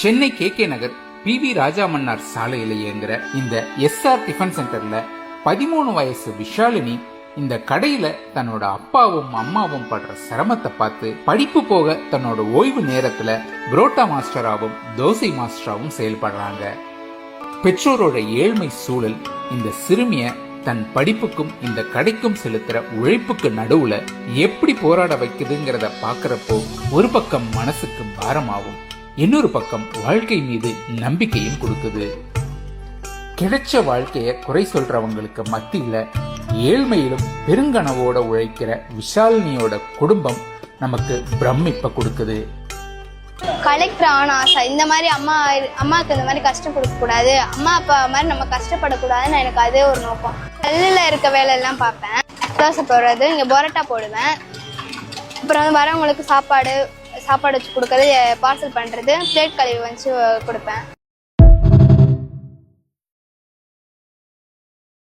Chennai KK நகர் PV ராஜா மன்னார் சாலையில இயங்குற இந்த SR tiffin சென்டர்ல 13 வயசு விஷாலினி இந்த கடையில தன்னோட அப்பாவும் அம்மாவும் படுற சிரமத்தை பார்த்து படிப்பு போக தன்னோட ஓய்வு நேரத்துல புரோட்டா மாஸ்டராகவும் தோசை மாஸ்டராகவும் செயல்படுறாங்க. பெற்றோரோட ஏழ்மை சூழல் இந்த சிறுமிய தன் படிப்புக்கும் இந்த கடைக்கும் செலுத்துற உழைப்புக்கு நடுவுல எப்படி போராட வைக்குதுங்கிறத பாக்குறப்போ ஒரு பக்கம் மனசுக்கு பாரமாகும், இன்னொரு பக்கம் வாழ்க்கை மீது நம்பிக்கையும் கொடுக்குது. கிடைச்ச வாழ்க்கைய குறை சொல்றவங்களுக்கு மத்தியில ஏழ்மையிலும் பெருங்கனவோட உழைக்கிற விஷாலினியோட குடும்பம் நமக்கு பிரமிப்பை கொடுக்குது. கலெக்டர் ஆன ஆசை, இந்த மாதிரி அம்மாவுக்கு இந்த மாதிரி கஷ்டம் கொடுக்கக்கூடாது, அம்மா அப்பா மாதிரி நம்ம கஷ்டப்படக்கூடாதுன்னு எனக்கு அதே ஒரு நோக்கம். கல்லில் இருக்க வேலையெல்லாம் பார்ப்பேன், தோசை போடுறது, இங்கே பரோட்டா போடுவேன், அப்புறம் வந்து வரவங்களுக்கு சாப்பாடு வச்சு கொடுக்கறது, பார்சல் பண்ணுறது, பிளேட் கழுவி வச்சு கொடுப்பேன்.